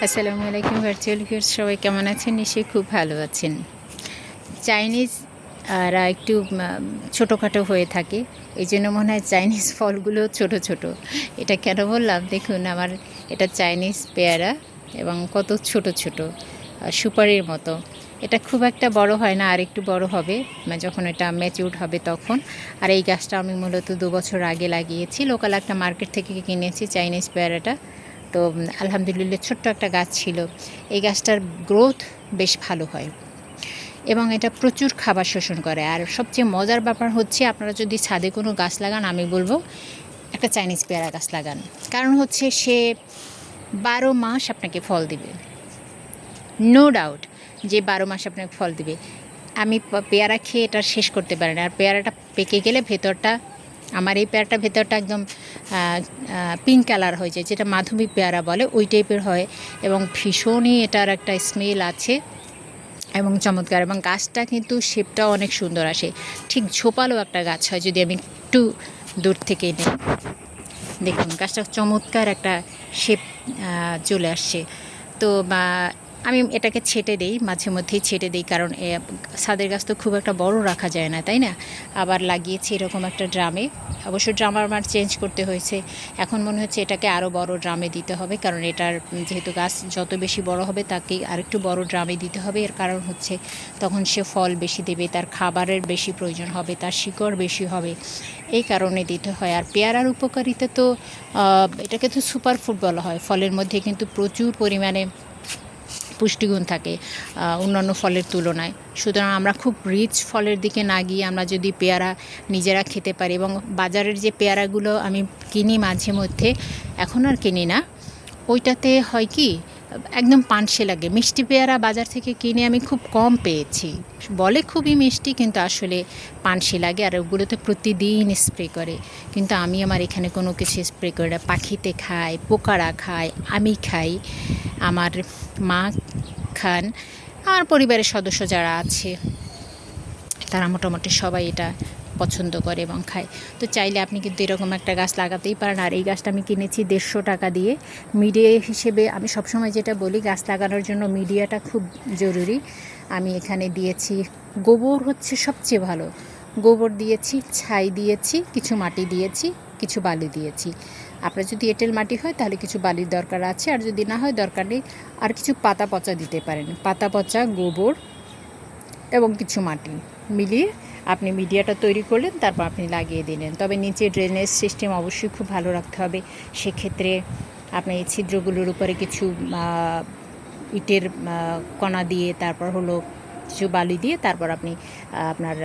আসসালামু আলাইকুম virtual viewers, সবাই কেমন আছেন? নিশ্চয়ই খুব ভালো আছেন। চাইনিজ রা একটু ছোটোখাটো হয়ে থাকে, এই জন্য মনে হয় চাইনিজ ফলগুলো ছোট ছোট। এটা কেন বললাম দেখুন, আমার এটা চাইনিজ পেয়ারা এবং কত ছোট ছোট সুপারির মতো। এটা খুব একটা বড় হয় না, আর একটু বড় হবে যখন এটা ম্যাচিউরড হবে তখন। আর এই গাছটা আমি মূলত 2 বছর আগে লাগিয়েছি, লোকাল একটা মার্কেট থেকে কিনেছি চাইনিজ পেয়ারাটা। তো আলহামদুলিল্লাহ ছোট্ট একটা গাছ ছিল। এই গাছটার গ্রোথ বেশ ভালো হয় এবং এটা প্রচুর খাবার শোষণ করে। আর সবচেয়ে মজার ব্যাপার হচ্ছে, আপনারা যদি ছাদে কোনো গাছ লাগান, আমি বলবো একটা চাইনিজ পেয়ারা গাছ লাগান। কারণ হচ্ছে সে 12 মাস আপনাকে ফল দিবে, নো ডাউট যে 12 মাস আপনাকে ফল দিবে। আমি পেয়ারা খেয়ে এটা শেষ করতে পারি না। আর পেয়ারাটা পেকে গেলে ভেতরটা, আমার এই পেয়ারাটা ভেতরটা একদম পিঙ্ক কালার হয়ে যায়, যেটা মাধবী পেয়ারা বলে, ওই টাইপের হয়। এবং ভীষণই এটার একটা স্মেল আছে এবং চমৎকার। এবং গাছটা কিন্তু শেপটাও অনেক সুন্দর আসে, ঠিক ঝোপালো একটা গাছ হয় যদি আমি একটু দূর থেকে নিই। দেখুন গাছটা চমৎকার একটা শেপ চলে আসছে। তো আমি এটাকে ছেটে দিই, মাঝে মধ্যেই ছেটে দিই, কারণ ছাদের গাছ তো খুব একটা বড় রাখা যায় না, তাই না? আবার লাগিয়েছি এরকম একটা ড্রামে। অবশ্য ড্রাম আমার চেঞ্জ করতে হয়েছে, এখন মনে হচ্ছে এটাকে আরও বড় ড্রামে দিতে হবে, কারণ এটার যেহেতু গাছ যত বেশি বড় হবে তাকে আরেকটু বড় ড্রামে দিতে হবে। এর কারণ হচ্ছে তখন সে ফল বেশি দেবে, তার খাবারের বেশি প্রয়োজন হবে, তার শিকড় বেশি হবে, এই কারণে দিতে হয়। আর পেয়ারার উপকারিতা তো, এটাকে তো সুপার ফুড বলা হয়। ফলের মধ্যে কিন্তু প্রচুর পরিমাণে পুষ্টিগুণ থাকে অন্যান্য ফলের তুলনায়। সুতরাং আমরা খুব রিচ ফলের দিকে না গিয়ে আমরা যদি পেয়ারা নিজেরা খেতে পারি, এবং বাজারের যে পেয়ারাগুলো আমি কিনি মাঝে মধ্যে, এখন আর কিনি না, ওইটাতে হয় কি একদম পানসে লাগে। মিষ্টি পেয়ারা বাজার থেকে কিনে আমি খুব কম পেয়েছি, বলে খুবই মিষ্টি কিন্তু আসলে পানসে লাগে। আর ওগুলোতে প্রতিদিন স্প্রে করে, কিন্তু আমি আমার এখানে কোনো কিছু স্প্রে করি না। পাখিতে খায়, পোকারা খায়, আমি খাই, আমার মা খান, আর পরিবারের সদস্য যারা আছে তারা মোটামুটি সবাই এটা পছন্দ করে এবং খায়। তো চাইলে আপনি কিন্তু এরকম একটা গাছ লাগাতেই পারেন। আর এই গাছটা আমি কিনেছি 150 টাকা দিয়ে। মিডিয়া হিসেবে আমি সবসময় যেটা বলি, গাছ লাগানোর জন্য মিডিয়াটা খুব জরুরি। আমি এখানে দিয়েছি গোবর, হচ্ছে সবচেয়ে ভালো। গোবর দিয়েছি, ছাই দিয়েছি, কিছু মাটি দিয়েছি, কিছু বালি দিয়েছি। আপনার যদি এঁটেল মাটি হয় তাহলে কিছু বালির দরকার আছে, আর যদি না হয় দরকার নেই, আর কিছু পাতা পচা দিতে পারেন। পাতা পচা, গোবর এবং কিছু মাটি মিলিয়ে আপনি মিডিয়াটা তৈরি করলেন, তারপর আপনি লাগিয়ে দিলেন। তবে নিচে ড্রেনেজ সিস্টেম অবশ্যই খুব ভালো রাখতে হবে। সেক্ষেত্রে আপনি এই ছিদ্রগুলোর উপরে কিছু ইটের কণা দিয়ে, তারপর হলো কিছু বালি দিয়ে, তারপর আপনি আপনার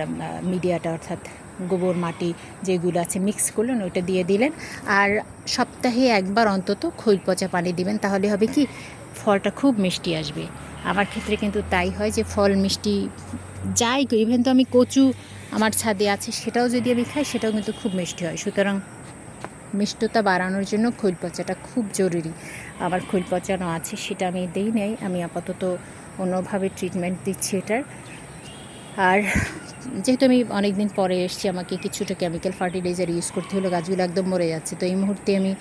মিডিয়াটা, অর্থাৎ গোবর মাটি যেগুলো আছে মিক্স করলেন, ওইটা দিয়ে দিলেন। আর সপ্তাহে একবার অন্তত খৈল পচা পানি দিবেন, তাহলে হবে কি ফলটা খুব মিষ্টি আসবে। আমার ক্ষেত্রে কিন্তু তাই হয় যে ফল মিষ্টি যাই, ইভেন তো আমি কচু আমার ছাদে আছে, সেটাও যদি আমি খাই সেটাও কিন্তু খুব মিষ্টি হয়। সুতরাং মিষ্টতা বাড়ানোর জন্য খৈল পচাটা খুব জরুরি। আমার খৈল পচানো আছে, সেটা আমি দিই নাই, আমি আপাতত অন্যভাবে ট্রিটমেন্ট দিচ্ছি এটার। আর যেহেতু আমি অনেক দিন পরে এসেছি, আমাকে কিছুটা কেমিক্যাল ফার্টিলাইজার ইউজ করতে হলো, গাছগুলো একদম মরে যাচ্ছে। তো এই মুহূর্তে আমি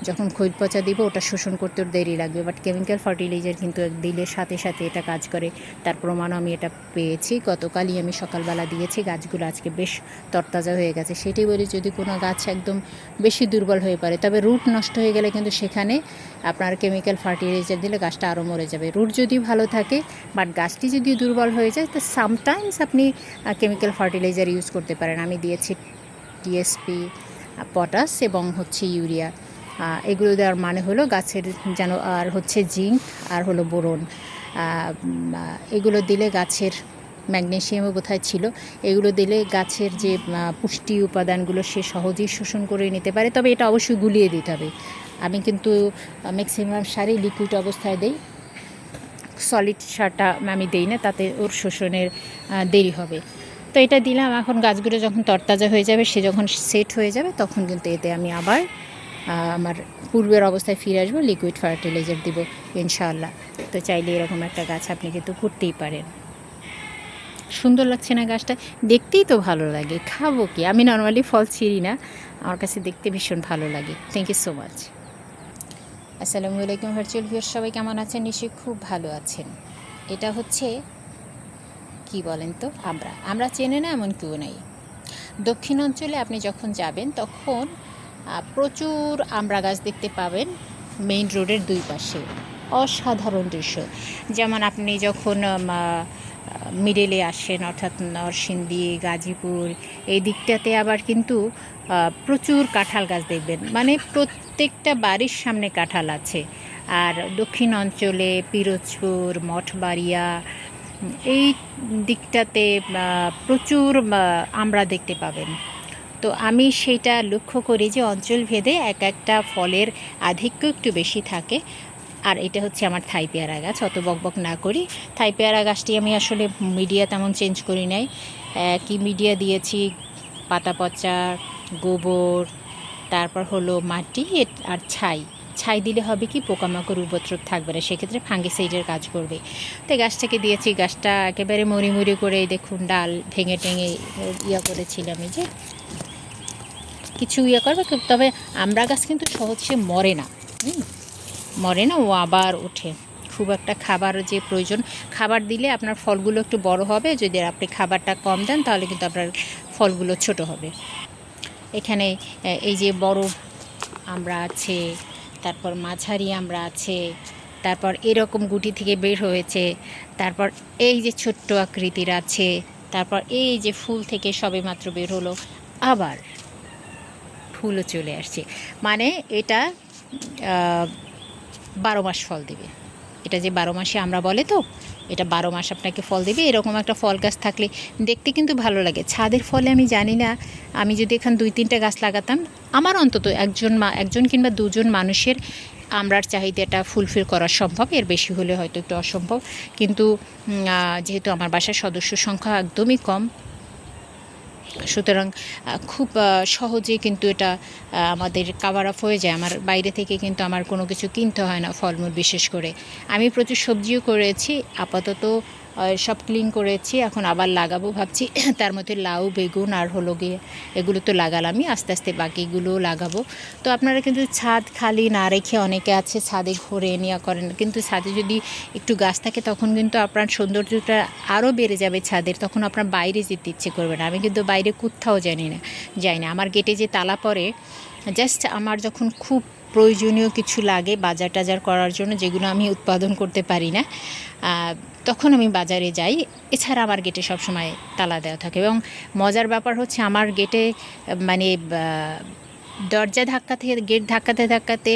যখন খৈল পচা দিব, ওটা শোষণ করতে দেরি লাগবে, বাট কেমিক্যাল ফার্টিলাইজার কিন্তু দিলে সাথে সাথে এটা কাজ করে। তার প্রমাণও আমি এটা পেয়েছি। গতকালই আমি সকালবেলা দিয়েছি, গাছগুলো আজকে বেশ তরতাজা হয়ে গেছে। সেটাই বলি, যদি কোনো গাছ একদম বেশি দুর্বল হয়ে পড়ে, তবে রুট নষ্ট হয়ে গেলে কিন্তু সেখানে আপনার কেমিক্যাল ফার্টিলাইজার দিলে গাছটা আরও মরে যাবে। রুট যদি ভালো থাকে, বাট গাছটি যদি দুর্বল হয়ে যায়, তো সামটাইমস আপনি কেমিক্যাল ফার্টিলাইজার ইউজ করতে পারেন। আমি দিয়েছি টিএসপি, পটাশ এবং হচ্ছে ইউরিয়া। এগুলো দেওয়ার মানে হলো গাছের যেন, আর হচ্ছে জিঙ্ক, আর হলো বোরন। এগুলো দিলে গাছের, ম্যাগনেশিয়ামও বোধহয় ছিল, এগুলো দিলে গাছের যে পুষ্টি উপাদানগুলো সে সহজেই শোষণ করে নিতে পারে। তবে এটা অবশ্যই গুলিয়ে দিতে হবে। আমি কিন্তু ম্যাক্সিমাম সারই লিকুইড অবস্থায় দেই, সলিড সারটা আমি দিই না, তাতে ওর শোষণের দেরি হবে। তো এটা দিলাম। এখন গাছগুলো যখন তরতাজা হয়ে যাবে, সে যখন সেট হয়ে যাবে, তখন কিন্তু এতে আমি আবার আমার পূর্বের অবস্থায় ফিরে আসবো, লিকুইড ফার্টিলাইজার দিব ইনশাআল্লাহ। তো চাইলে এরকম একটা গাছ আপনি কিন্তু করতেই পারেন। সুন্দর লাগছে না গাছটা? দেখতেই তো ভালো লাগে, খাবো কি? আমি নর্মালি ফল ছিঁড়ি না, আমার কাছে দেখতে ভীষণ ভালো লাগে। Thank you so much. আসসালামু আলাইকুম ভার্চুয়াল ভিউয়ার, সবাই কেমন আছেন? নিশ্চয়ই খুব ভালো আছেন। এটা হচ্ছে কি বলেন তো, আমরা চেনে না এমন কেউ নাই। দক্ষিণ অঞ্চলে আপনি যখন যাবেন তখন প্রচুর আমড়া গাছ দেখতে পাবেন মেইন রোডের দুই পাশে। অসাধারণ দৃশ্য। যেমন আপনি যখন মিডলে আসেন, অর্থাৎ নরসিংদী, গাজীপুর এই দিকটাতে আবার কিন্তু প্রচুর কাঁঠাল গাছ দেখবেন, মানে প্রত্যেকটা বাড়ির সামনে কাঁঠাল আছে। আর দক্ষিণ অঞ্চলে পিরোজপুর, মঠবাড়িয়া এই দিকটাতে প্রচুর আমড়া দেখতে পাবেন। তো আমি সেইটা লক্ষ্য করি যে অঞ্চল ভেদে এক একটা ফলের আধিক্য একটু বেশি থাকে। আর এটা হচ্ছে আমার থাই পেয়ারা গাছ। অত বকবক না করি, থাই পেয়ারা গাছটি আমি আসলে মিডিয়া তেমন চেঞ্জ করি নাই। কি মিডিয়া দিয়েছি, পাতা পচা, গোবর, তারপর হলো মাটি আর ছাই দিলে হবে কি, পোকামাকড় উপদ্রব থাকবে না, সেক্ষেত্রে ফাঙ্গিসাইডের কাজ করবে। তো গাছটাকে দিয়েছি, গাছটা একেবারে মরি করে দেখুন ডাল ভেঙে টেঙে করেছিলাম। এই যে কিছু করবে, তবে আমড়া গাছ কিন্তু সহজে মরে না, ও আবার ওঠে। খুব একটা খাবার যে প্রয়োজন, খাবার দিলে আপনার ফলগুলো একটু বড় হবে। যদি আপনি খাবারটা কম দেন তাহলে কিন্তু আপনার ফলগুলো ছোট হবে। এখানে এই যে বড় আমড়া আছে, তারপর মাঝারি আমড়া আছে, তারপর এরকম গুটি থেকে বের হয়েছে, তারপর এই যে ছোট্ট আকৃতির আছে, তারপর এই যে ফুল থেকে সবেমাত্র বের হলো, আবার ফুলও চলে আসছে। মানে এটা 12 মাস ফল দেবে। এটা যে 12 মাসে আমরা বলে, তো এটা 12 মাস আপনাকে ফল দেবে। এরকম একটা ফল গাছ থাকলে দেখতে কিন্তু ভালো লাগে। ছাদের ফলে আমি জানি না, আমি যদি এখানে 2-3টা গাছ লাগাতাম, আমার অন্তত একজন কিংবা দুজন মানুষের আমরার চাহিদাটা ফুলফিল করা সম্ভব। এর বেশি হলে হয়তো একটু অসম্ভব। কিন্তু যেহেতু আমার বাসার সদস্য সংখ্যা একদমই কম, সুতরাং খুব সহজে কিন্তু এটা আমাদের কাভার আপ হয়ে যায়। আমার বাইরে থেকে কিন্তু আমার কোনো কিছু কিনতে হয় না, ফলমূল বিশেষ করে। আমি প্রচুর সবজিও করেছি, আপাতত সব ক্লিন করেছি, এখন আবার লাগাবো ভাবছি। তার মধ্যে লাউ, বেগুন আর হলো গিয়ে এগুলো তো লাগালামই, আস্তে আস্তে বাকিগুলোও লাগাবো। তো আপনারা কিন্তু ছাদ খালি না রেখে, অনেকে আছে ছাদে ঘুরে নেওয়া করেন, কিন্তু ছাদে যদি একটু গাছ থাকে তখন কিন্তু আপনার সৌন্দর্যটা আরও বেড়ে যাবে ছাদের। তখন আপনার বাইরে যেতে ইচ্ছে করবে না। আমি কিন্তু বাইরে কোথাও যাই না। আমার গেটে যে তালা পড়ে, জাস্ট আমার যখন খুব প্রয়োজনীয় কিছু লাগে বাজার টাজার করার জন্য, যেগুলো আমি উৎপাদন করতে পারি না, তখন আমি বাজারে যাই। এছাড়া আমার গেটে সবসময় তালা দেওয়া থাকে। এবং মজার ব্যাপার হচ্ছে, আমার গেটে মানে দরজা গেট ধাক্কাতে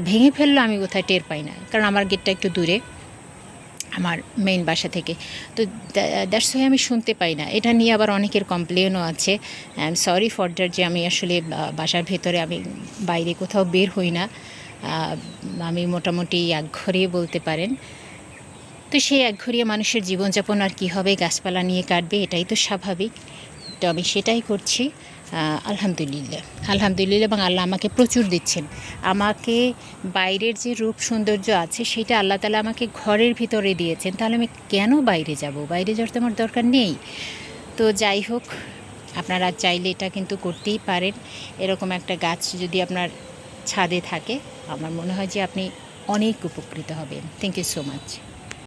ভেঙে ফেললো আমি কোথায় টের পাই না, কারণ আমার গেটটা একটু দূরে আমার মেইন বাসা থেকে। তো দ্যাটস ওয়াই আমি শুনতে পাই না। এটা নিয়ে আবার অনেকের কমপ্লেনও আছে। I am sorry for that, যে আমি আসলে বাসার ভেতরে, আমি বাইরে কোথাও বের হই না। আমি মোটামুটি একঘরে বলতে পারেন। তো সেই একঘরিয়া মানুষের জীবনযাপন আর কী হবে, গাছপালা নিয়ে কাটবে, এটাই তো স্বাভাবিক। তো আমি সেটাই করছি। আলহামদুলিল্লাহ। এবং আল্লাহ আমাকে প্রচুর দিচ্ছেন। আমাকে বাইরের যে রূপ সৌন্দর্য আছে সেটা আল্লাহ তাআলা আমাকে ঘরের ভিতরে দিয়েছেন। তাহলে আমি কেন বাইরে যাব? বাইরে যাওয়ার তো আমার দরকার নেই। তো যাই হোক, আপনারা চাইলে এটা কিন্তু করতেই পারেন। এরকম একটা গাছ যদি আপনার ছাদে থাকে, আমার মনে হয় যে আপনি অনেক উপকৃত হবেন। Thank you so much.